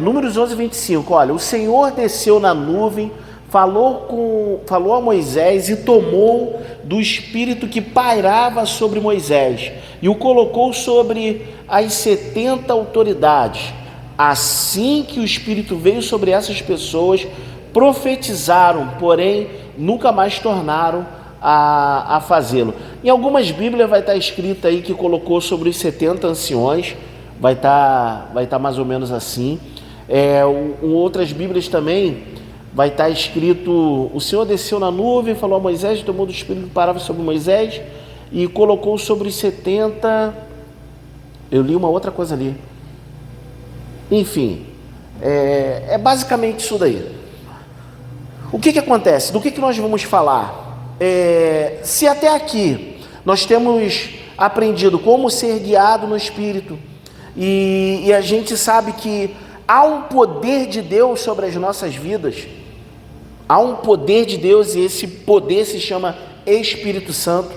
Números 11, 25, olha, o Senhor desceu na nuvem, falou a Moisés e tomou do Espírito que pairava sobre Moisés e o colocou sobre as 70 autoridades. Assim que o Espírito veio sobre essas pessoas, profetizaram, porém nunca mais tornaram a fazê-lo. Em algumas Bíblias vai estar escrito aí que colocou sobre os 70 anciões, vai estar mais ou menos assim. Em outras Bíblias também vai estar escrito: o Senhor desceu na nuvem, falou a Moisés, tomou do Espírito que parava sobre Moisés e colocou sobre os 70. Eu li uma outra coisa ali. Enfim, é basicamente isso daí. O que acontece? Do que nós vamos falar? Se até aqui nós temos aprendido como ser guiado no Espírito, e a gente sabe que há um poder de Deus sobre as nossas vidas, há um poder de Deus, e esse poder se chama Espírito Santo.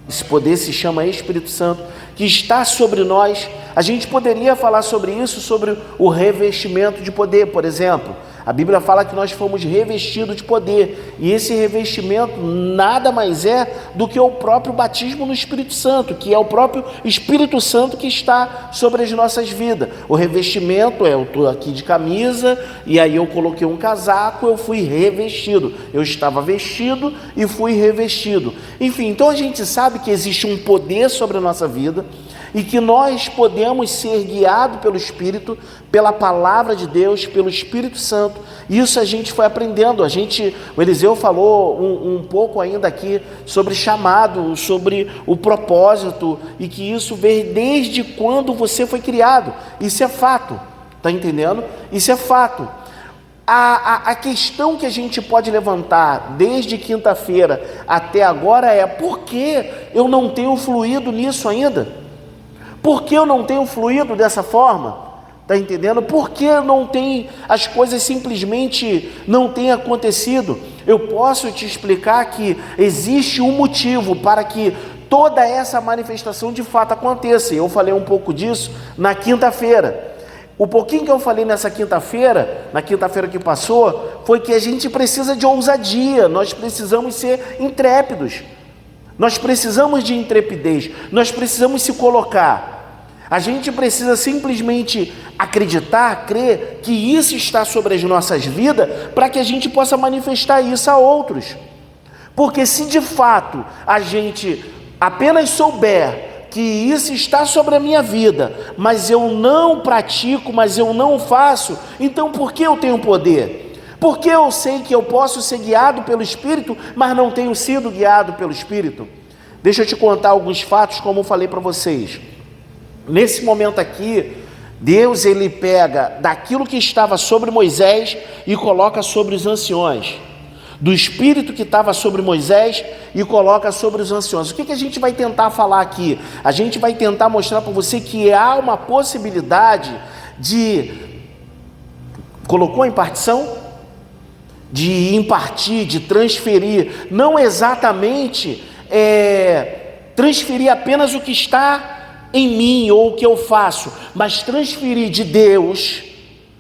Esse poder se chama Espírito Santo, que está sobre nós. A gente poderia falar sobre isso, sobre o revestimento de poder, por exemplo. A Bíblia fala que nós fomos revestidos de poder, e esse revestimento nada mais é do que o próprio batismo no Espírito Santo, que é o próprio Espírito Santo que está sobre as nossas vidas. O revestimento eu estou aqui de camisa, e aí eu coloquei um casaco, eu fui revestido. Eu estava vestido e fui revestido. Enfim, então a gente sabe que existe um poder sobre a nossa vida, e que nós podemos ser guiados pelo Espírito, pela palavra de Deus, pelo Espírito Santo. Isso a gente foi aprendendo. O Eliseu falou um pouco ainda aqui sobre chamado, sobre o propósito, e que isso veio desde quando você foi criado. Isso é fato, está entendendo? Isso é fato. A questão que a gente pode levantar desde quinta-feira até agora é: por que eu não tenho fluído nisso ainda? Por que eu não tenho fluído dessa forma? Está entendendo? Por que as coisas simplesmente não têm acontecido? Eu posso te explicar que existe um motivo para que toda essa manifestação de fato aconteça. Eu falei um pouco disso na quinta-feira. O pouquinho que eu falei nessa quinta-feira, na quinta-feira que passou, foi que a gente precisa de ousadia, nós precisamos ser intrépidos. Nós precisamos de intrepidez, nós precisamos se colocar. A gente precisa simplesmente acreditar, crer que isso está sobre as nossas vidas, para que a gente possa manifestar isso a outros. Porque se de fato a gente apenas souber que isso está sobre a minha vida, mas eu não pratico, mas eu não faço, então por que eu tenho poder? Porque eu sei que eu posso ser guiado pelo Espírito, mas não tenho sido guiado pelo Espírito. Deixa eu te contar alguns fatos, como eu falei para vocês. Nesse momento aqui, Deus ele pega daquilo que estava sobre Moisés e coloca sobre os anciões. Do Espírito que estava sobre Moisés e coloca sobre os anciões. O que a gente vai tentar falar aqui? A gente vai tentar mostrar para você que há uma possibilidade de... Colocou a impartição? De impartir, de transferir, não exatamente transferir apenas o que está em mim ou o que eu faço, mas transferir de Deus,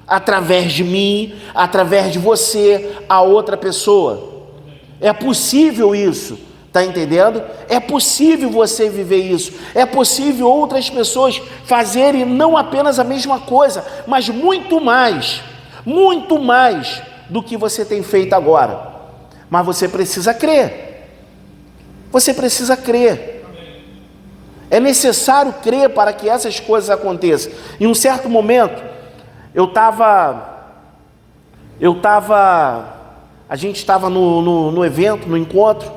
através de mim, através de você, a outra pessoa. É possível isso, está entendendo? É possível você viver isso, é possível outras pessoas fazerem não apenas a mesma coisa, mas muito mais do que você tem feito agora. Mas você precisa crer. Você precisa crer. É necessário crer para que essas coisas aconteçam. Em um certo momento, a gente estava no evento, no encontro,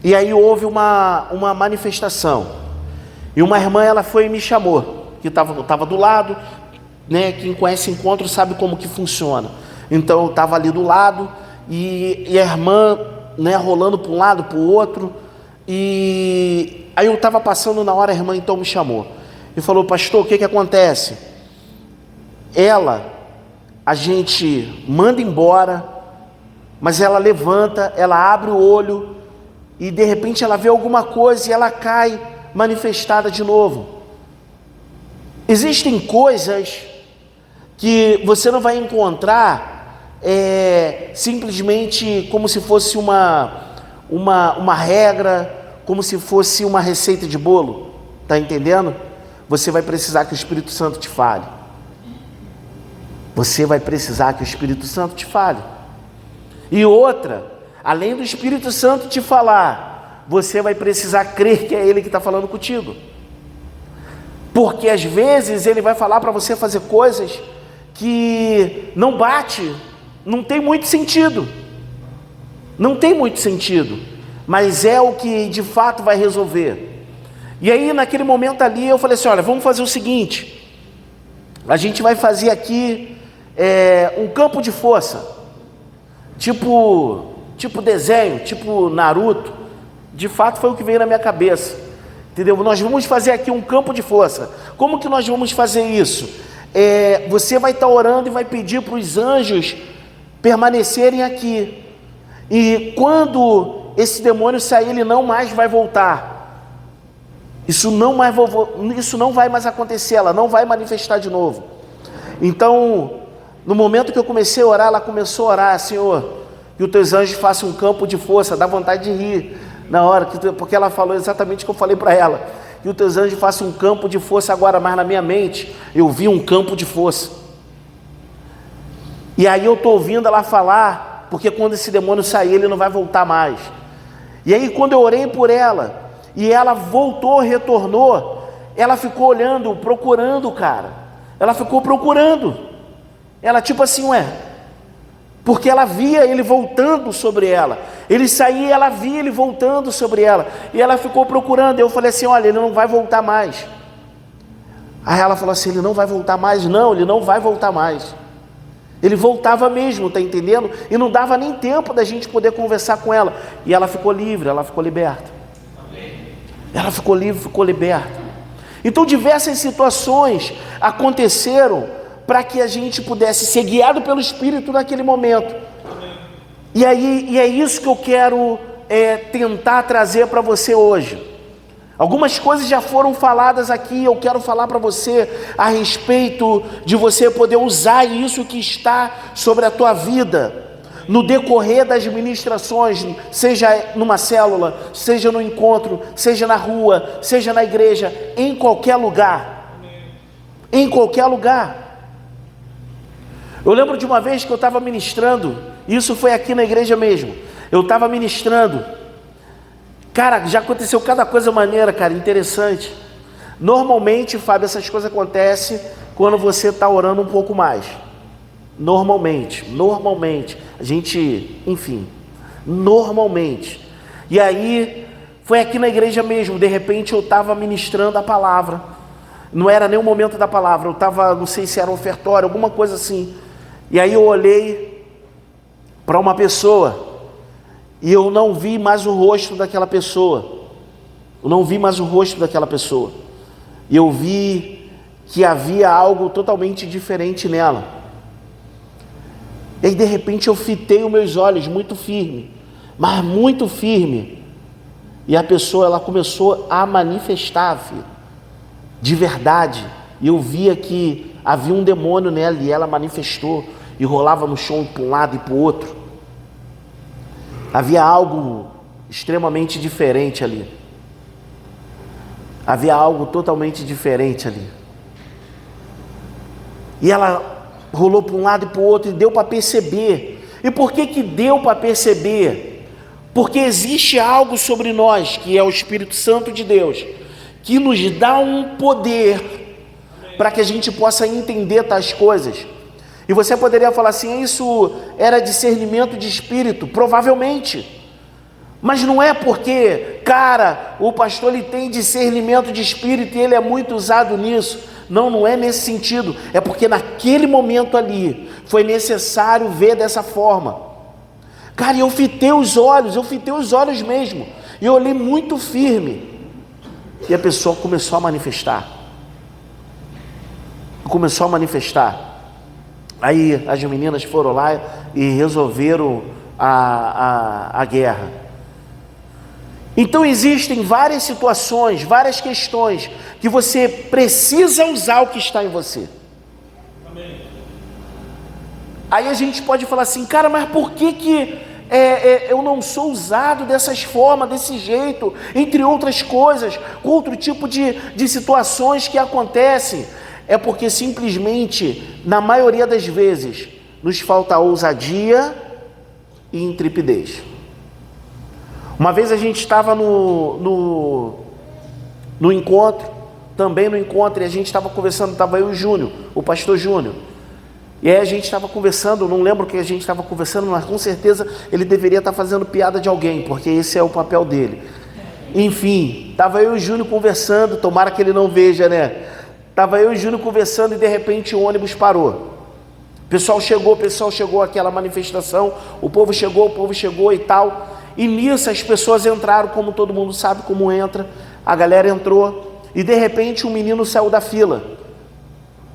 e aí houve uma manifestação. E uma irmã, ela foi e me chamou, que estava do lado, né? Quem conhece encontro sabe como que funciona. Então eu estava ali do lado, e a irmã, né, rolando para um lado, para o outro, e aí eu estava passando na hora, a irmã então me chamou, e falou: pastor, o que acontece? A gente manda embora, mas ela levanta, ela abre o olho, e de repente ela vê alguma coisa, e ela cai manifestada de novo. Existem coisas que você não vai encontrar simplesmente como se fosse uma regra, como se fosse uma receita de bolo, tá entendendo? Você vai precisar que o Espírito Santo te fale. Você vai precisar que o Espírito Santo te fale. E outra, além do Espírito Santo te falar, você vai precisar crer que é Ele que está falando contigo. Porque às vezes Ele vai falar para você fazer coisas que não bate, não tem muito sentido. Não tem muito sentido, mas é o que de fato vai resolver. E aí naquele momento ali eu falei assim, olha, vamos fazer o seguinte, a gente vai fazer aqui um campo de força, tipo desenho, tipo Naruto. De fato foi o que veio na minha cabeça, entendeu? Nós vamos fazer aqui um campo de força. Como que nós vamos fazer isso? Você vai estar orando e vai pedir para os anjos permanecerem aqui, e quando esse demônio sair, ele não mais vai voltar. Isso não vai mais acontecer, ela não vai manifestar de novo. Então, no momento que eu comecei a orar, ela começou a orar, Senhor, que os teus anjos façam um campo de força. Dá vontade de rir na hora, porque ela falou exatamente o que eu falei para ela, que os teus anjos façam um campo de força agora. Mas na minha mente, eu vi um campo de força. E aí eu estou ouvindo ela falar, porque quando esse demônio sair, ele não vai voltar mais. E aí quando eu orei por ela, e ela voltou, retornou, ela ficou olhando, procurando, cara. Ela ficou procurando. Ela tipo assim, porque ela via ele voltando sobre ela. Ele saía, ela via ele voltando sobre ela. E ela ficou procurando. Eu falei assim, olha, ele não vai voltar mais. Aí ela falou assim, ele não vai voltar mais? Não, ele não vai voltar mais. Ele voltava mesmo, tá entendendo? E não dava nem tempo da gente poder conversar com ela. E ela ficou livre, ela ficou liberta. Ela ficou livre, ficou liberta. Então diversas situações aconteceram para que a gente pudesse ser guiado pelo Espírito naquele momento. E é isso que eu quero tentar trazer para você hoje. Algumas coisas já foram faladas aqui, eu quero falar para você a respeito de você poder usar isso que está sobre a tua vida, no decorrer das ministrações, seja numa célula, seja no encontro, seja na rua, seja na igreja, em qualquer lugar. Em qualquer lugar. Eu lembro de uma vez que eu estava ministrando, isso foi aqui na igreja mesmo, eu estava ministrando, cara, já aconteceu cada coisa maneira, cara, interessante. Normalmente, Fábio, essas coisas acontecem quando você está orando um pouco mais. Normalmente, a gente, enfim, normalmente. E aí, foi aqui na igreja mesmo, de repente eu estava ministrando a palavra, não era nem o momento da palavra, eu estava, não sei se era ofertório, alguma coisa assim. E aí eu olhei para uma pessoa, e eu não vi mais o rosto daquela pessoa. Eu não vi mais o rosto daquela pessoa. E eu vi que havia algo totalmente diferente nela. E aí de repente eu fitei os meus olhos muito firme, mas muito firme. E a pessoa, ela começou a manifestar, filho, de verdade. E eu via que havia um demônio nela, e ela manifestou, e rolava no chão para um lado e para o outro. Havia algo extremamente diferente ali. Havia algo totalmente diferente ali. E ela rolou para um lado e para o outro, e deu para perceber. E por que deu para perceber? Porque existe algo sobre nós, que é o Espírito Santo de Deus, que nos dá um poder para que a gente possa entender tais coisas. E você poderia falar assim, isso era discernimento de espírito, provavelmente. Mas não é porque, cara, o pastor ele tem discernimento de espírito e ele é muito usado nisso. Não, não é nesse sentido. É porque naquele momento ali foi necessário ver dessa forma. Cara, eu fitei os olhos mesmo. E eu olhei muito firme. E a pessoa começou a manifestar. Aí as meninas foram lá e resolveram a guerra. Então existem várias situações, várias questões que você precisa usar o que está em você. Amém. Aí a gente pode falar assim, cara, mas por que eu não sou usado dessas formas, desse jeito, entre outras coisas, outro tipo de situações que acontecem? É porque simplesmente, na maioria das vezes, nos falta ousadia e intrepidez. Uma vez a gente estava no encontro, também no encontro, e a gente estava conversando, estava eu e o Júnior, o pastor Júnior. E aí a gente estava conversando, não lembro o que a gente estava conversando, mas com certeza ele deveria estar fazendo piada de alguém, porque esse é o papel dele. Enfim, estava eu e o Júnior conversando, tomara que ele não veja, né? Estava eu e o Júnior conversando e de repente o ônibus parou. O pessoal chegou àquela manifestação, o povo chegou e tal. E nisso as pessoas entraram, como todo mundo sabe como entra, a galera entrou e de repente um menino saiu da fila.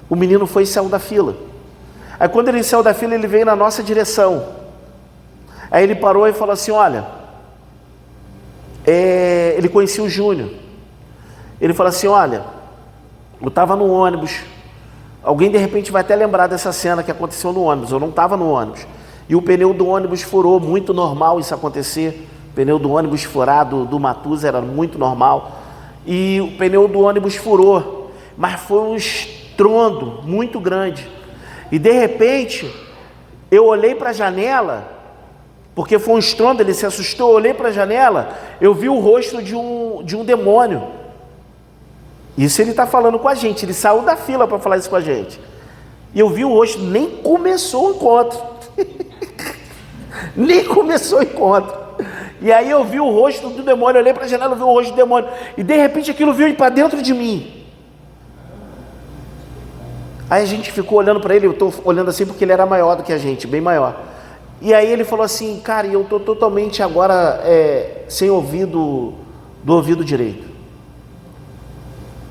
O menino foi e saiu da fila. Aí quando ele saiu da fila, ele veio na nossa direção. Aí ele parou e falou assim, olha, ele conhecia o Júnior. Ele falou assim, olha, eu estava no ônibus, alguém de repente vai até lembrar dessa cena que aconteceu no ônibus, eu não estava no ônibus, e o pneu do ônibus furou, muito normal isso acontecer, o pneu do ônibus furado do Matuza era muito normal, e o pneu do ônibus furou, mas foi um estrondo muito grande. E de repente, eu olhei para a janela, porque foi um estrondo, ele se assustou, eu olhei para a janela, eu vi o rosto de um demônio. Isso ele está falando com a gente, ele saiu da fila para falar isso com a gente. E eu vi o rosto, nem começou o encontro. Nem começou o encontro. E aí eu vi o rosto do demônio, eu olhei para a janela, eu vi o rosto do demônio. E de repente aquilo veio para dentro de mim. Aí a gente ficou olhando para ele, eu estou olhando assim porque ele era maior do que a gente, bem maior. E aí ele falou assim, cara, eu estou totalmente agora sem ouvido, do ouvido direito.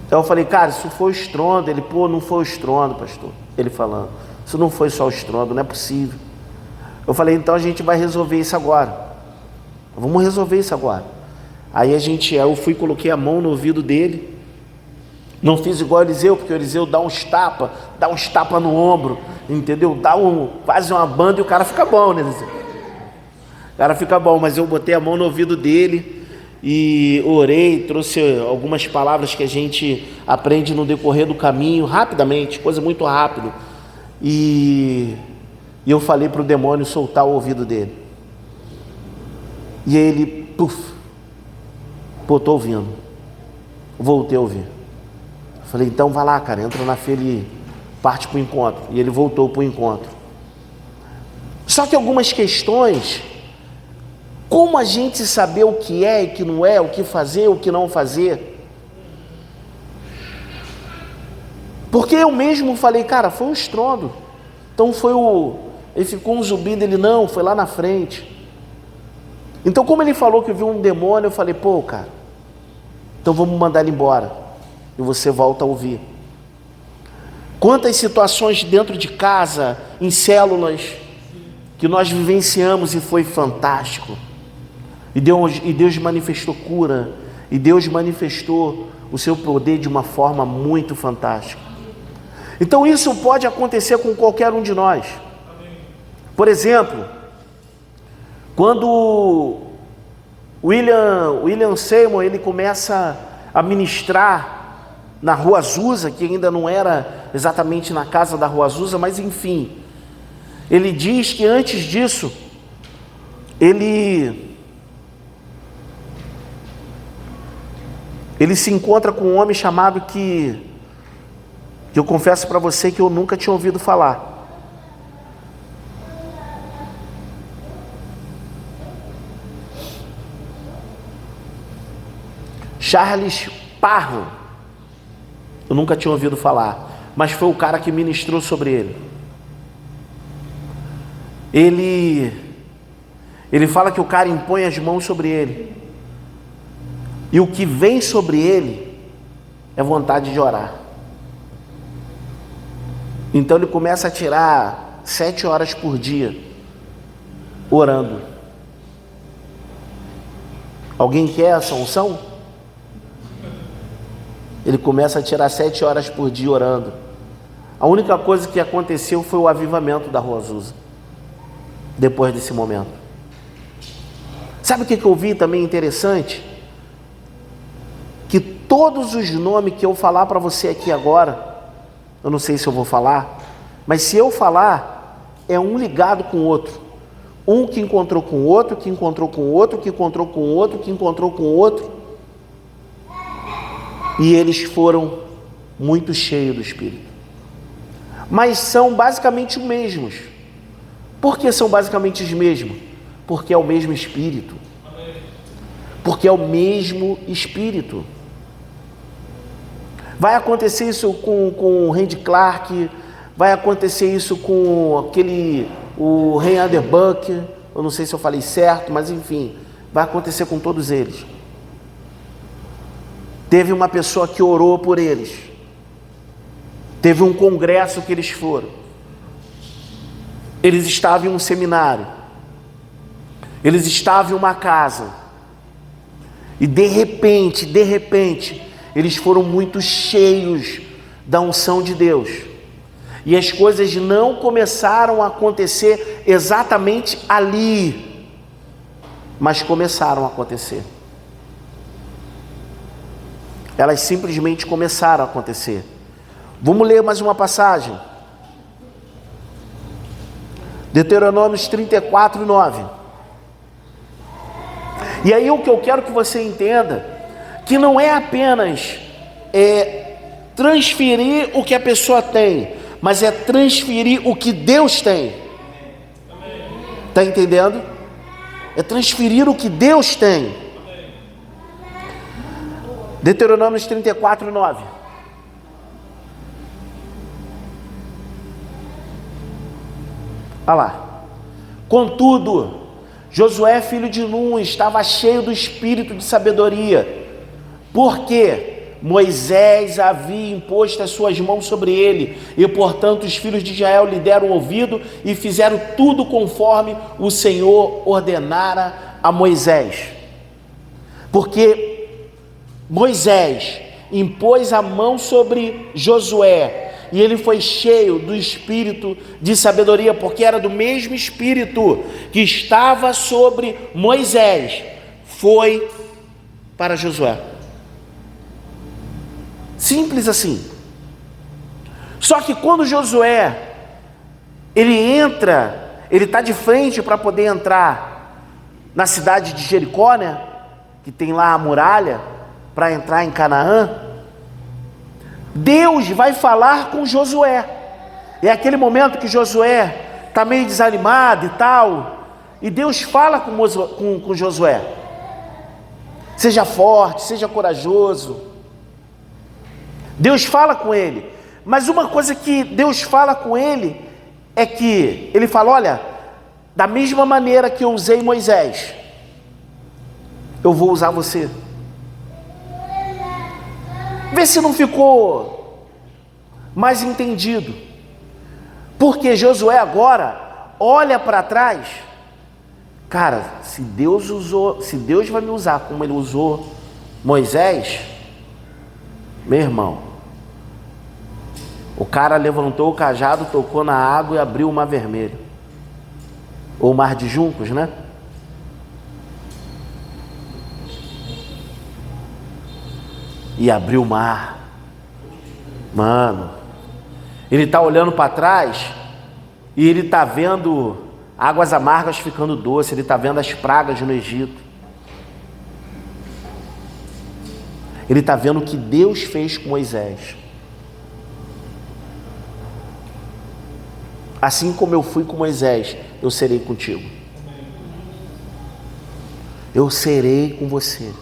Então eu falei, cara, isso foi o estrondo. Ele, pô, não foi o estrondo, pastor. Ele falando, isso não foi só o estrondo, não é possível. Eu falei, então a gente vai resolver isso agora. Vamos resolver isso agora. Aí eu fui, coloquei a mão no ouvido dele. Não fiz igual o Eliseu, porque o Eliseu dá uns tapas no ombro, entendeu? Quase uma banda e o cara fica bom, né, Eliseu? O cara fica bom, mas eu botei a mão no ouvido dele e orei, trouxe algumas palavras que a gente aprende no decorrer do caminho, rapidamente, coisa muito rápida. E eu falei para o demônio soltar o ouvido dele. E ele, estou ouvindo. Voltei a ouvir. Falei, então vai lá, cara, entra na fila e parte para o encontro. E ele voltou para o encontro. Só que algumas questões, como a gente saber o que é e o que não é, o que fazer, o que não fazer? Porque eu mesmo falei, cara, foi um estrondo. Então ele ficou um zumbi dele, não, foi lá na frente. Então como ele falou que viu um demônio, eu falei, pô, cara, então vamos mandar ele embora. E você volta a ouvir. Quantas situações dentro de casa, em células, que nós vivenciamos e foi fantástico. E Deus manifestou cura, e Deus manifestou o seu poder de uma forma muito fantástica. Então isso pode acontecer com qualquer um de nós. Por exemplo, quando William Seymour, ele começa a ministrar na Rua Azusa, que ainda não era exatamente na casa da Rua Azusa, mas enfim, ele diz que antes disso, ele se encontra com um homem chamado que eu confesso para você que eu nunca tinha ouvido falar. Charles Parham. Eu nunca tinha ouvido falar, mas foi o cara que ministrou sobre ele. Ele fala que o cara impõe as mãos sobre ele, e o que vem sobre ele é vontade de orar. Então ele começa a tirar 7 horas por dia orando. Alguém quer essa unção? Ele começa a tirar 7 horas por dia orando. A única coisa que aconteceu foi o avivamento da Rua Azusa, depois desse momento. Sabe o que eu vi também interessante? Que todos os nomes que eu falar para você aqui agora, eu não sei se eu vou falar, mas se eu falar, é um ligado com o outro. Um que encontrou com o outro, que encontrou com o outro, que encontrou com o outro, que encontrou com o outro. E eles foram muito cheios do Espírito. Mas são basicamente os mesmos. Por que são basicamente os mesmos? Porque é o mesmo Espírito. Porque é o mesmo Espírito. Vai acontecer isso com o Randy Clark, vai acontecer isso com o Ray Underbuck, eu não sei se eu falei certo, mas enfim, vai acontecer com todos eles. Teve uma pessoa que orou por eles, teve um congresso que eles foram, eles estavam em um seminário, eles estavam em uma casa, e de repente, eles foram muito cheios da unção de Deus, e as coisas não começaram a acontecer exatamente ali, mas começaram a acontecer. Elas simplesmente começaram a acontecer. Vamos ler mais uma passagem. Deuteronômio 34, 9. E aí o que eu quero que você entenda, que não é apenas transferir o que a pessoa tem, mas é transferir o que Deus tem. Está entendendo? É transferir o que Deus tem. Deuteronômio 34, 9. Olha lá. Contudo, Josué, filho de Nun, estava cheio do espírito de sabedoria, porque Moisés havia imposto as suas mãos sobre ele, e portanto os filhos de Israel lhe deram ouvido e fizeram tudo conforme o Senhor ordenara a Moisés. Porque Moisés impôs a mão sobre Josué, e ele foi cheio do espírito de sabedoria, porque era do mesmo espírito que estava sobre Moisés, foi para Josué. Simples assim. Só que quando Josué, ele está de frente para poder entrar na cidade de Jericó, né? Que tem lá a muralha, para entrar em Canaã, Deus vai falar com Josué. É aquele momento que Josué está meio desanimado e tal, e Deus fala com Josué: seja forte, seja corajoso. Deus fala com ele, mas uma coisa que Deus fala com ele é que ele fala: olha, da mesma maneira que eu usei Moisés, eu vou usar você. Vê se não ficou mais entendido. Porque Josué agora olha para trás. Cara, se Deus vai me usar como ele usou Moisés, meu irmão, o cara levantou o cajado, tocou na água e abriu o mar vermelho, ou o mar de juncos, né? E abriu o mar. Mano, ele está olhando para trás e ele está vendo águas amargas ficando doces, ele está vendo as pragas no Egito, ele está vendo o que Deus fez com Moisés. Assim como eu fui com Moisés, eu serei contigo. Eu serei com você.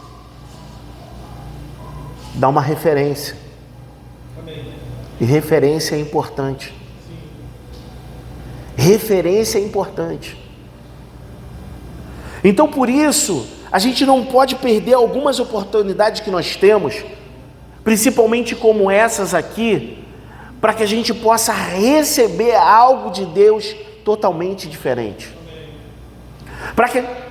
Dá uma referência. E referência é importante. Referência é importante. Então, por isso, a gente não pode perder algumas oportunidades que nós temos, principalmente como essas aqui, para que a gente possa receber algo de Deus totalmente diferente.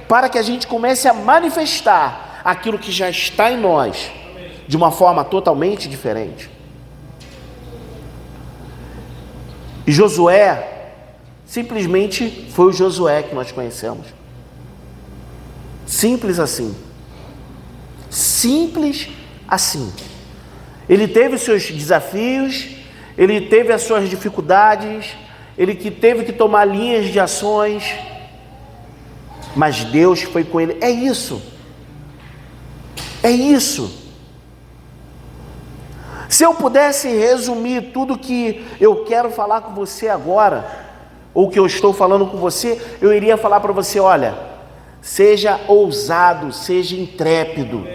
Para que a gente comece a manifestar aquilo que já está em nós, de uma forma totalmente diferente. E Josué, simplesmente foi o Josué que nós conhecemos. Simples assim. Simples assim. Ele teve os seus desafios, ele teve as suas dificuldades, ele que teve que tomar linhas de ações, mas Deus foi com ele. É isso. É isso. Se eu pudesse resumir tudo que eu quero falar com você agora, ou que eu estou falando com você, eu iria falar para você: olha, seja ousado, seja intrépido,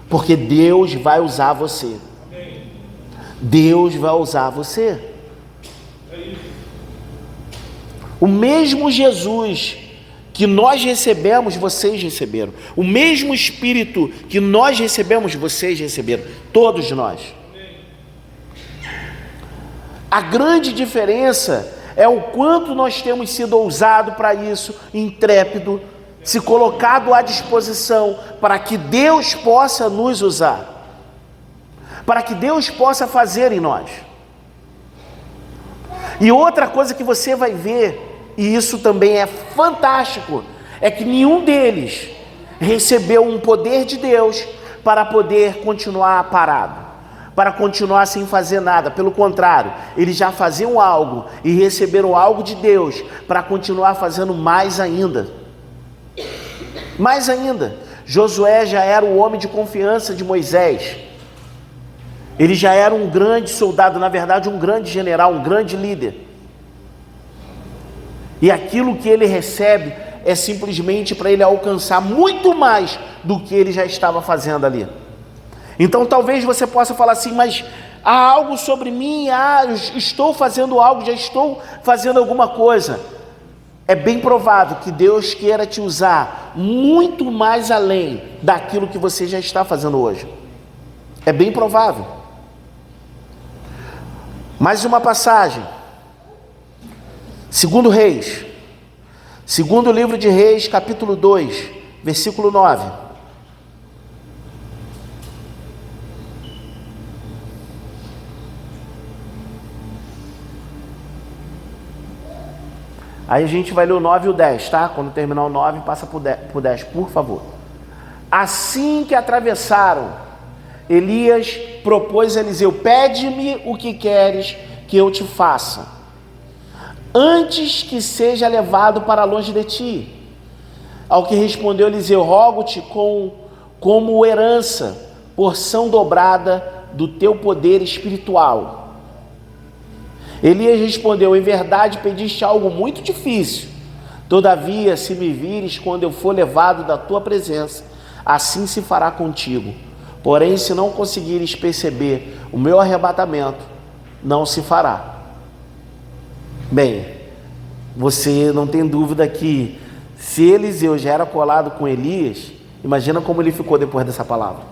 porque Deus vai usar você. Deus vai usar você. O mesmo Jesus que nós recebemos, vocês receberam. O mesmo Espírito que nós recebemos, vocês receberam. Todos nós. A grande diferença é o quanto nós temos sido ousados para isso, intrépido, se colocado à disposição para que Deus possa nos usar, para que Deus possa fazer em nós. E outra coisa que você vai ver, e isso também é fantástico, é que nenhum deles recebeu um poder de Deus para poder continuar parado, para continuar sem fazer nada. Pelo contrário, eles já faziam algo e receberam algo de Deus para continuar fazendo mais ainda. Mais ainda, Josué já era o homem de confiança de Moisés. Ele já era um grande soldado, na verdade um grande general, um grande líder. E aquilo que ele recebe é simplesmente para ele alcançar muito mais do que ele já estava fazendo ali. Então talvez você possa falar assim: mas há algo sobre mim, eu estou fazendo algo, já estou fazendo alguma coisa. É bem provável que Deus queira te usar muito mais além daquilo que você já está fazendo hoje. É bem provável. Mais uma passagem. Segundo Reis, segundo livro de Reis, capítulo 2, versículo 9. Aí a gente vai ler o 9 e o 10, tá? Quando terminar o 9, passa para o 10, por favor. Assim que atravessaram, Elias propôs a Eliseu: pede-me o que queres que eu te faça, antes que seja levado para longe de ti. Ao que respondeu Eliseu: rogo-te como herança, porção dobrada do teu poder espiritual. Elias respondeu: em verdade pediste algo muito difícil. Todavia, se me vires quando eu for levado da tua presença, assim se fará contigo. Porém, se não conseguires perceber o meu arrebatamento, não se fará. Bem, você não tem dúvida que se Eliseu já era colado com Elias, imagina como ele ficou depois dessa palavra.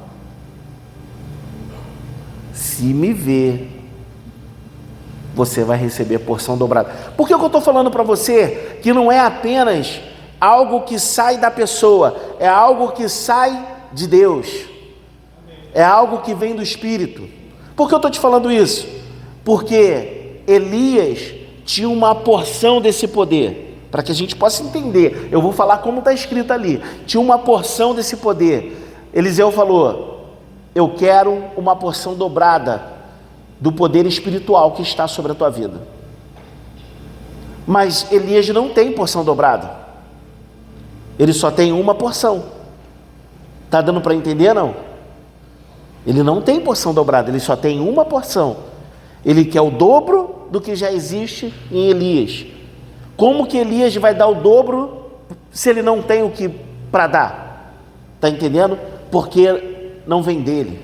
Se me ver, você vai receber porção dobrada. Por que eu estou falando para você que não é apenas algo que sai da pessoa, é algo que sai de Deus, é algo que vem do Espírito? Por que eu estou te falando isso? Porque Elias tinha uma porção desse poder, para que a gente possa entender. Eu vou falar como está escrito ali. Tinha uma porção desse poder. Eliseu falou: eu quero uma porção dobrada do poder espiritual que está sobre a tua vida. Mas Elias não tem porção dobrada. Ele só tem uma porção. Está dando para entender, não? Ele não tem porção dobrada, ele só tem uma porção. Ele quer o dobro do que já existe em Elias. Como que Elias vai dar o dobro se ele não tem o que para dar? Está entendendo? Porque não vem dele,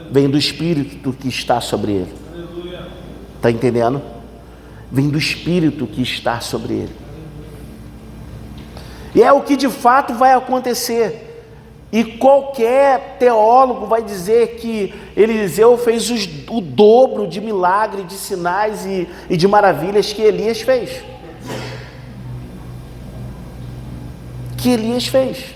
vem do Espírito que está sobre ele. Está entendendo? Vem do Espírito que está sobre ele. E é o que de fato vai acontecer. E qualquer teólogo vai dizer que Eliseu fez o dobro de milagre, de sinais e de maravilhas que Elias fez. Que Elias fez.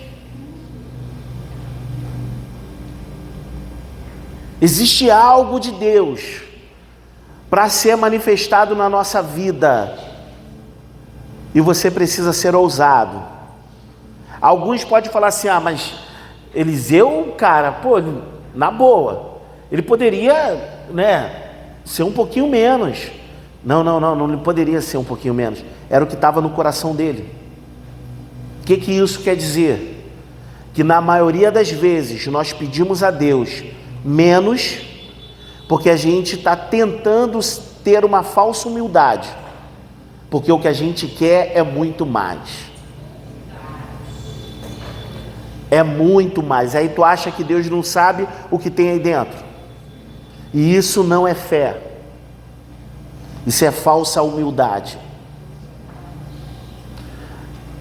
Existe algo de Deus para ser manifestado na nossa vida. E você precisa ser ousado. Alguns podem falar assim: ah, mas Eliseu, cara, pô, na boa, ele poderia, ser um pouquinho menos. Não poderia ser um pouquinho menos. Era o que estava no coração dele. O que isso quer dizer? Que na maioria das vezes nós pedimos a Deus menos, porque a gente está tentando ter uma falsa humildade, porque o que a gente quer é muito mais. É muito mais. Aí tu acha que Deus não sabe o que tem aí dentro. E isso não é fé. Isso é falsa humildade.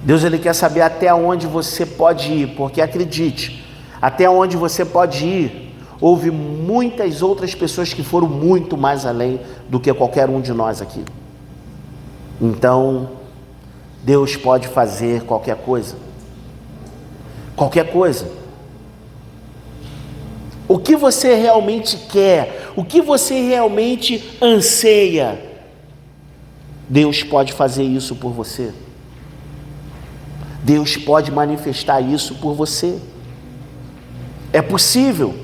Deus, Ele quer saber até onde você pode ir, porque acredite, até onde você pode ir, houve muitas outras pessoas que foram muito mais além do que qualquer um de nós aqui. Então, Deus pode fazer qualquer coisa. Qualquer coisa. O que você realmente quer, o que você realmente anseia, Deus pode fazer isso por você. Deus pode manifestar isso por você. É possível.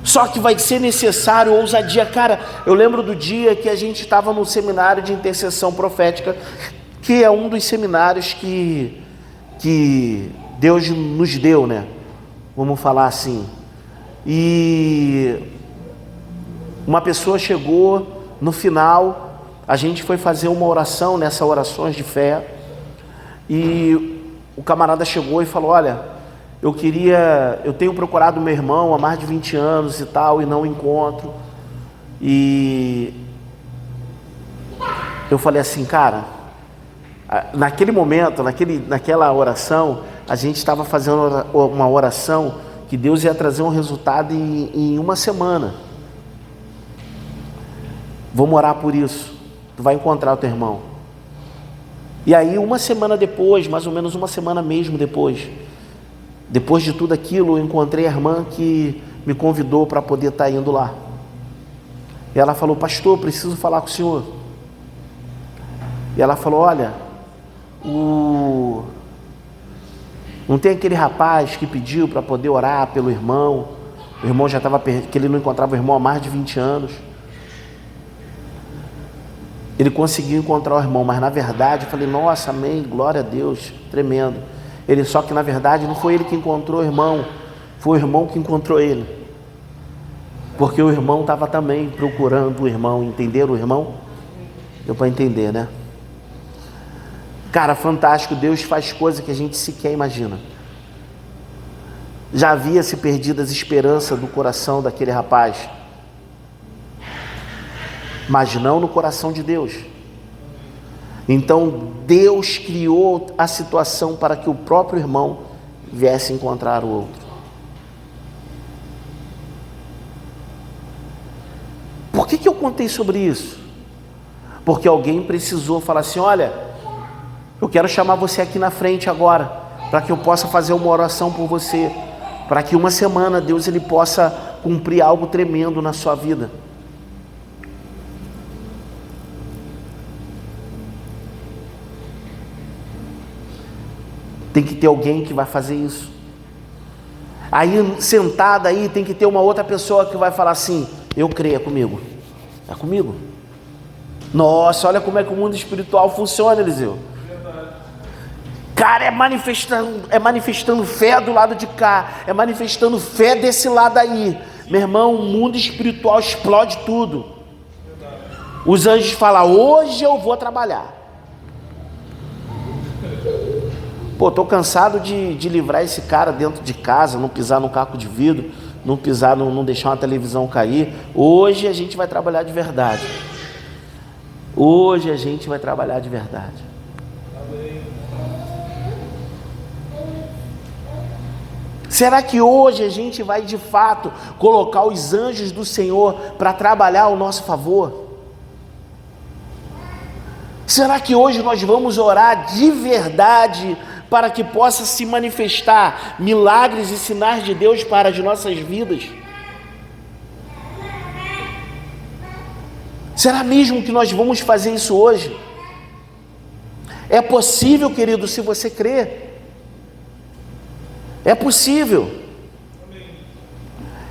Só que vai ser necessário ousadia. Cara, eu lembro do dia que a gente estava no seminário de intercessão profética, que é um dos seminários que Deus nos deu, vamos falar assim. E uma pessoa chegou no final, a gente foi fazer uma oração, nessas orações de fé, e o camarada chegou e falou: olha, eu tenho procurado meu irmão há mais de 20 anos e tal, e não encontro. E eu falei assim: cara, naquele momento, naquela oração, a gente estava fazendo uma oração que Deus ia trazer um resultado em uma semana. Vamos orar por isso. Tu vai encontrar o teu irmão. E aí, uma semana depois, mais ou menos uma semana mesmo depois de tudo aquilo, eu encontrei a irmã que me convidou para poder estar indo lá. E ela falou: pastor, preciso falar com o senhor. E ela falou: olha, não tem aquele rapaz que pediu para poder orar pelo irmão? O irmão já estava perdido, que ele não encontrava o irmão há mais de 20 anos. Ele conseguiu encontrar o irmão, mas na verdade, eu falei: nossa, amém, glória a Deus, tremendo. Só que na verdade não foi ele que encontrou o irmão, foi o irmão que encontrou ele. Porque o irmão estava também procurando o irmão. Entenderam o irmão? Deu para entender, né? Cara, fantástico. Deus faz coisas que a gente sequer imagina. Já havia se perdido as esperanças do coração daquele rapaz, mas não no coração de Deus. Então Deus criou a situação para que o próprio irmão viesse encontrar o outro. Por que eu contei sobre isso? Porque alguém precisou falar assim: olha, eu quero chamar você aqui na frente agora, para que eu possa fazer uma oração por você, para que uma semana Deus ele possa cumprir algo tremendo na sua vida. Tem que ter alguém que vai fazer isso. Aí, sentada aí, tem que ter uma outra pessoa que vai falar assim: eu creio, é comigo. É comigo. Nossa, olha como é que o mundo espiritual funciona, Eliseu. Cara, é manifestando fé do lado de cá, é manifestando fé desse lado aí. Meu irmão, o mundo espiritual explode tudo. Os anjos falam: hoje eu vou trabalhar. Pô, estou cansado de livrar esse cara dentro de casa, não pisar num caco de vidro, não deixar uma televisão cair. Hoje a gente vai trabalhar de verdade. Hoje a gente vai trabalhar de verdade. Será que hoje a gente vai de fato colocar os anjos do Senhor para trabalhar ao nosso favor? Será que hoje nós vamos orar de verdade para que possa se manifestar milagres e sinais de Deus para as nossas vidas? Será mesmo que nós vamos fazer isso hoje? É possível, querido, se você crer. É possível.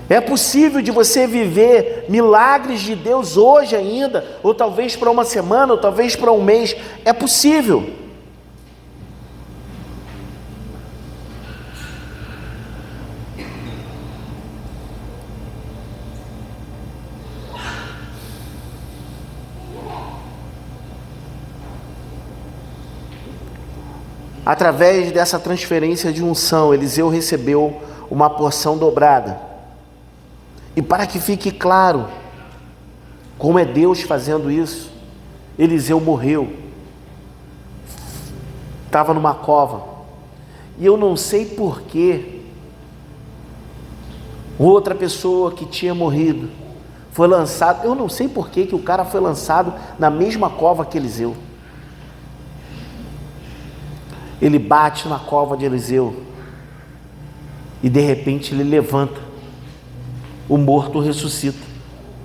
É possível de você viver milagres de Deus hoje ainda, ou talvez para uma semana, ou talvez para um mês. É possível. Através dessa transferência de unção, Eliseu recebeu uma porção dobrada. E para que fique claro como é Deus fazendo isso, Eliseu morreu. Estava numa cova. E eu não sei porquê, outra pessoa que tinha morrido foi lançado. Eu não sei porquê que o cara foi lançado na mesma cova que Eliseu. Ele bate na cova de Eliseu e de repente ele levanta. O morto ressuscita,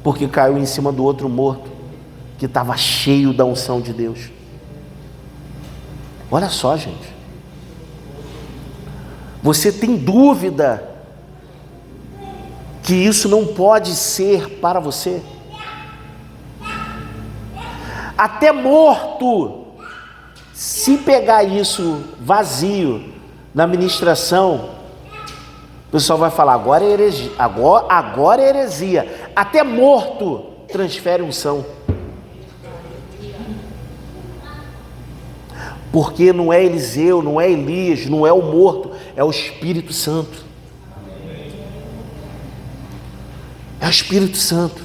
porque caiu em cima do outro morto que estava cheio da unção de Deus. Olha só, gente. Você tem dúvida que isso não pode ser para você? Até morto, se pegar isso vazio na ministração, o pessoal vai falar, agora é heresia, agora é heresia. Até morto transfere unção. Porque não é Eliseu, não é Elias, não é o morto, é o Espírito Santo. É o Espírito Santo.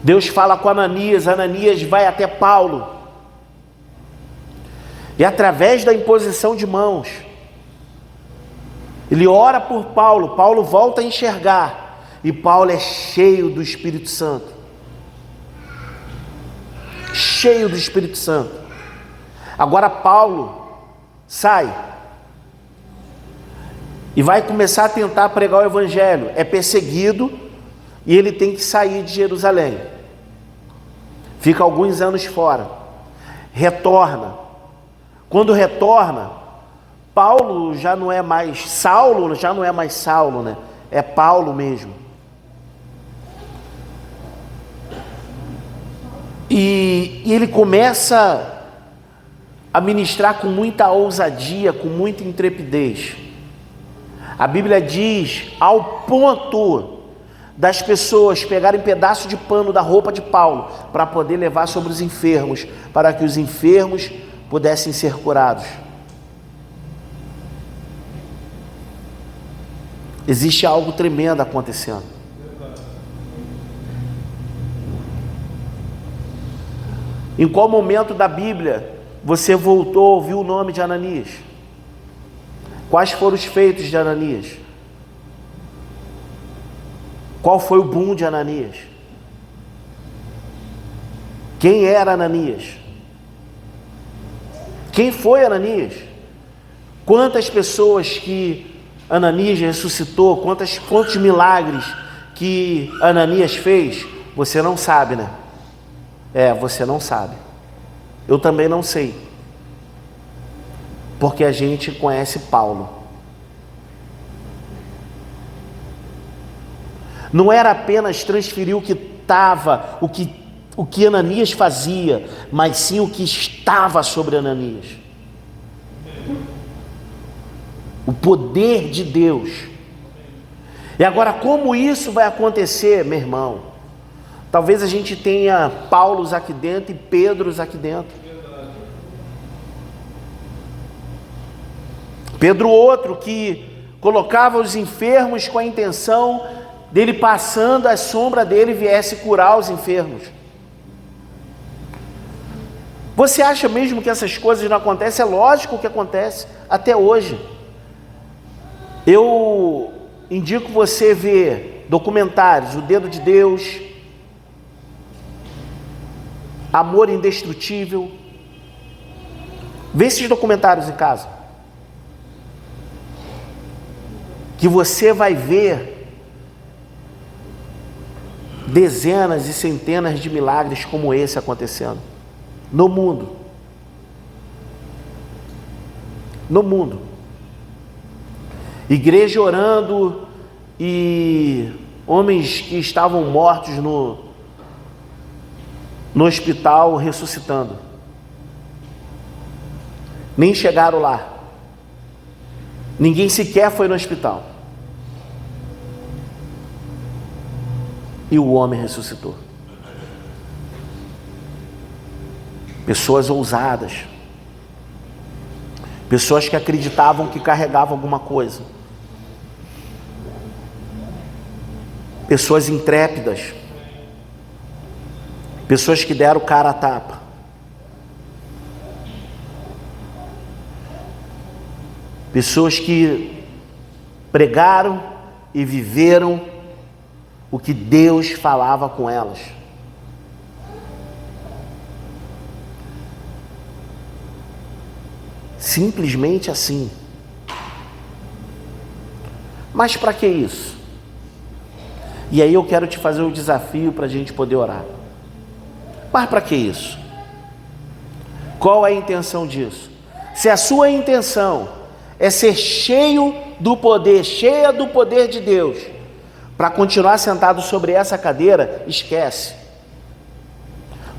Deus fala com Ananias, Ananias vai até Paulo. E através da imposição de mãos, ele ora por Paulo, Paulo volta a enxergar, e Paulo é cheio do Espírito Santo. Cheio do Espírito Santo. Agora Paulo sai e vai começar a tentar pregar o Evangelho. É perseguido e ele tem que sair de Jerusalém. Fica alguns anos fora. Retorna. Quando retorna, Paulo já não é mais Saulo, já não é mais Saulo, né? É Paulo mesmo. E ele começa a ministrar com muita ousadia, com muita intrepidez. A Bíblia diz, ao ponto das pessoas pegarem pedaço de pano da roupa de Paulo para poder levar sobre os enfermos, para que os enfermos pudessem ser curados. Existe algo tremendo acontecendo. Em qual momento da Bíblia você voltou a ouvir o nome de Ananias? Quais foram os feitos de Ananias? Qual foi o boom de Ananias? Quem era Ananias? Quem foi Ananias? Quantas pessoas que Ananias ressuscitou, quantos milagres que Ananias fez? Você não sabe, né? Você não sabe. Eu também não sei. Porque a gente conhece Paulo. Não era apenas transferir o que estava, o que Ananias fazia, mas sim o que estava sobre Ananias. O poder de Deus. E agora, como isso vai acontecer, meu irmão? Talvez a gente tenha Paulos aqui dentro e Pedros aqui dentro. Pedro outro que colocava os enfermos com a intenção dele passando a sombra dele viesse curar os enfermos. Você acha mesmo que essas coisas não acontecem? É lógico que acontece até hoje. Eu indico você ver documentários, O Dedo de Deus, Amor Indestrutível. Vê esses documentários em casa. que você vai ver dezenas e centenas de milagres como esse acontecendo no mundo. No mundo. Igreja orando e homens que estavam mortos no hospital ressuscitando. Nem chegaram lá. Ninguém sequer foi no hospital. E o homem ressuscitou. Pessoas ousadas. Pessoas que acreditavam que carregavam alguma coisa. Pessoas intrépidas. Pessoas que deram cara a tapa. Pessoas que pregaram e viveram o que Deus falava com elas. Simplesmente assim. Mas para que isso? E aí eu quero te fazer um desafio para a gente poder orar. Mas para que isso? Qual é a intenção disso? Se a sua intenção é ser cheio do poder, cheia do poder de Deus, para continuar sentado sobre essa cadeira, esquece.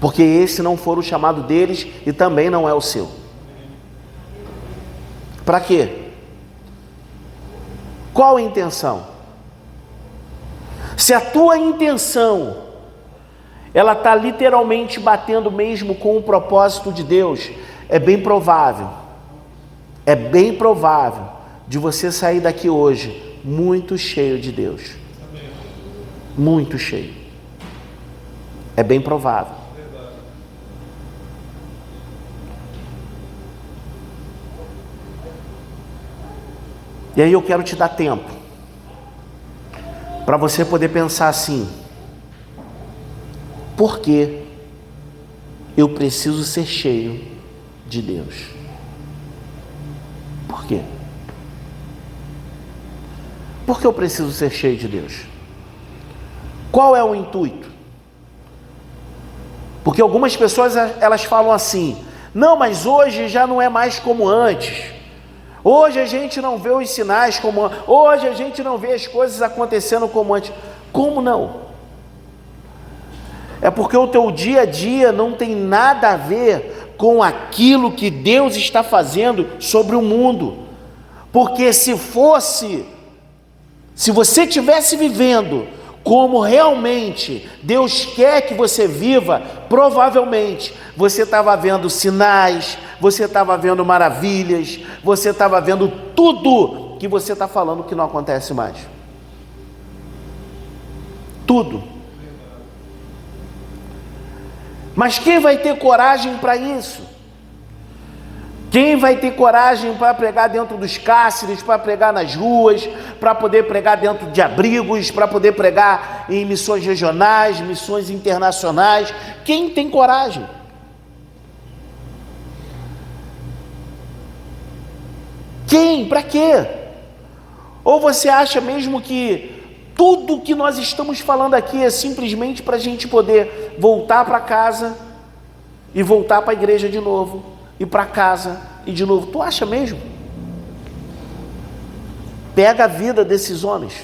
Porque esse não for o chamado deles e também não é o seu. Para quê? Qual a intenção? Se a tua intenção, ela está literalmente batendo mesmo com o propósito de Deus, é bem provável de você sair daqui hoje muito cheio de Deus. Muito cheio. É bem provável. E aí eu quero te dar tempo para você poder pensar assim: por que eu preciso ser cheio de Deus? Por quê? Por que eu preciso ser cheio de Deus? Qual é o intuito? Porque algumas pessoas, elas falam assim: não, mas hoje já não é mais como antes. Hoje a gente não vê os sinais como antes. Hoje a gente não vê as coisas acontecendo como antes. Como não? É porque o teu dia a dia não tem nada a ver com aquilo que Deus está fazendo sobre o mundo. Porque se você estivesse vivendo como realmente Deus quer que você viva, provavelmente você estava vendo sinais, você estava vendo maravilhas, você estava vendo tudo que você está falando que não acontece mais. Tudo. Mas quem vai ter coragem para isso? Quem vai ter coragem para pregar dentro dos cárceres, para pregar nas ruas, para poder pregar dentro de abrigos, para poder pregar em missões regionais, missões internacionais? Quem tem coragem? Quem? Para quê? Ou você acha mesmo que tudo que nós estamos falando aqui é simplesmente para a gente poder voltar para casa e voltar para a igreja de novo? E para casa, e de novo? Tu acha mesmo? Pega a vida desses homens.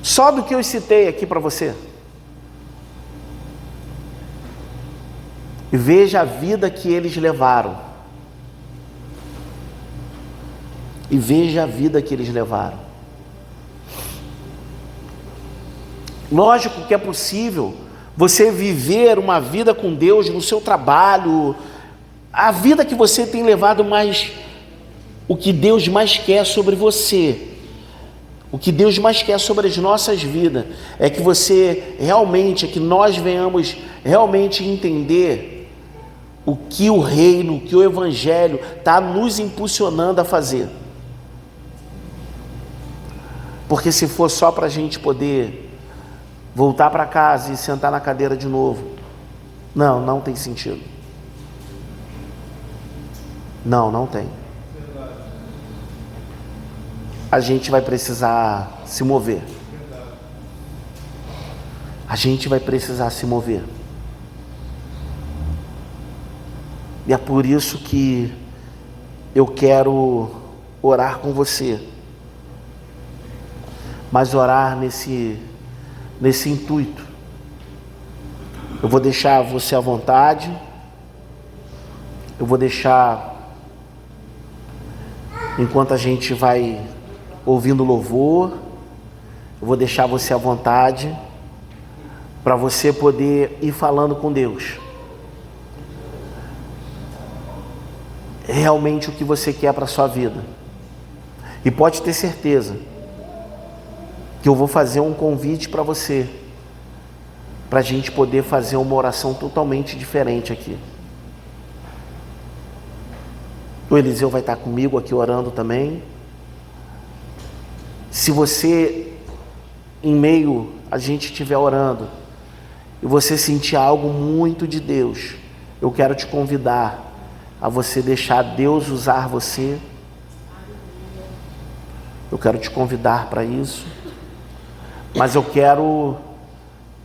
Só do que eu citei aqui para você. E veja a vida que eles levaram. E veja a vida que eles levaram. Lógico que é possível você viver uma vida com Deus no seu trabalho, a vida que você tem levado, mas o que Deus mais quer sobre você, o que Deus mais quer sobre as nossas vidas, é que você realmente, é que nós venhamos realmente entender o que o reino, o que o evangelho está nos impulsionando a fazer. Porque se for só para a gente poder voltar para casa e sentar na cadeira de novo, não tem sentido. Não, não tem. A gente vai precisar se mover. A gente vai precisar se mover. E é por isso que eu quero orar com você. Mas orar nesse intuito. Eu vou deixar você à vontade. Eu vou deixar, enquanto a gente vai ouvindo louvor, eu vou deixar você à vontade para você poder ir falando com Deus. Realmente o que você quer para a sua vida. E pode ter certeza que eu vou fazer um convite para você, para a gente poder fazer uma oração totalmente diferente aqui. O Eliseu vai estar comigo aqui orando também. Se você, em meio a gente estiver orando, e você sentir algo muito de Deus, eu quero te convidar a você deixar Deus usar você. Eu quero te convidar para isso. Mas eu quero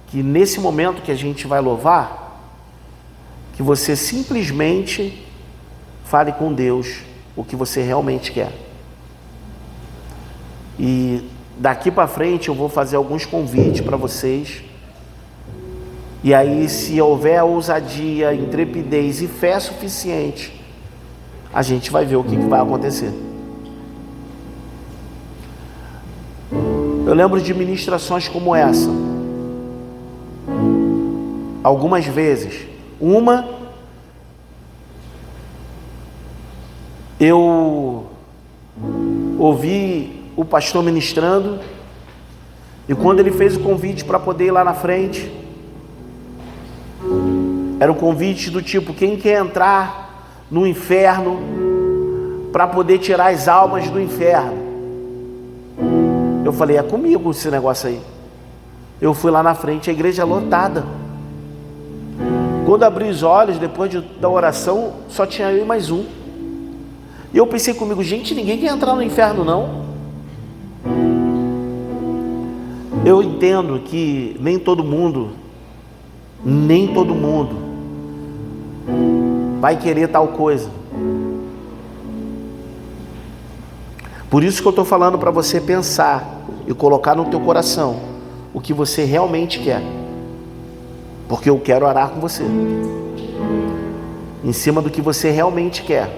que nesse momento que a gente vai louvar, que você simplesmente fale com Deus o que você realmente quer. E daqui para frente eu vou fazer alguns convites para vocês. E aí, se houver ousadia, intrepidez e fé suficiente, a gente vai ver o que vai acontecer. Eu lembro de ministrações como essa. Algumas vezes. Uma, eu ouvi o pastor ministrando, e quando ele fez o convite para poder ir lá na frente, era um convite do tipo: quem quer entrar no inferno para poder tirar as almas do inferno? Eu falei: é comigo esse negócio aí. Eu fui lá na frente, a igreja lotada. Quando abri os olhos, depois da oração, só tinha eu e mais um. E eu pensei comigo: gente, ninguém quer entrar no inferno não. Eu entendo que nem todo mundo vai querer tal coisa. Por isso que eu estou falando para você pensar e colocar no teu coração o que você realmente quer. Porque eu quero orar com você em cima do que você realmente quer.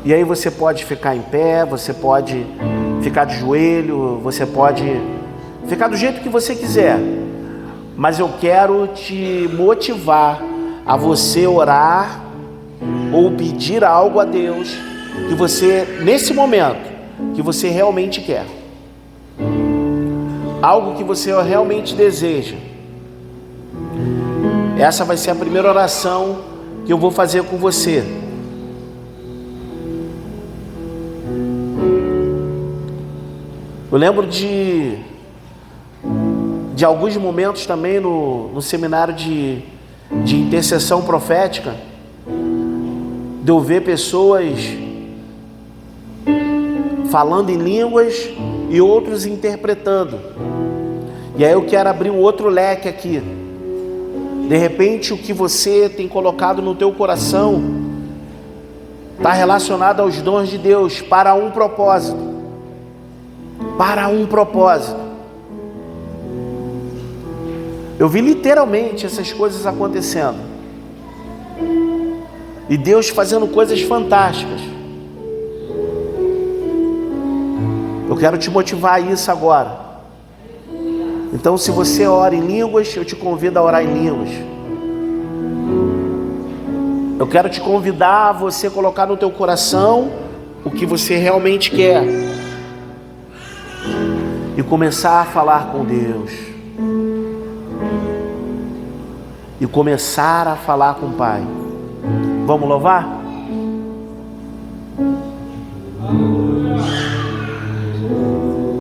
E aí você pode ficar em pé, você pode ficar de joelho, você pode ficar do jeito que você quiser. Mas eu quero te motivar a você orar ou pedir algo a Deus que você, nesse momento, que você realmente quer. Algo que você realmente deseja. Essa vai ser a primeira oração que eu vou fazer com você. Eu lembro de alguns momentos também no seminário de intercessão profética, de eu ver pessoas falando em línguas e outros interpretando. E aí eu quero abrir um outro leque aqui. De repente o que você tem colocado no teu coração está relacionado aos dons de Deus para um propósito. Para um propósito. Eu vi literalmente essas coisas acontecendo. E Deus fazendo coisas fantásticas. Eu quero te motivar a isso agora. Então, se você ora em línguas, eu te convido a orar em línguas. Eu quero te convidar a você colocar no teu coração o que você realmente quer. E começar a falar com Deus. E começar a falar com o Pai. Vamos louvar?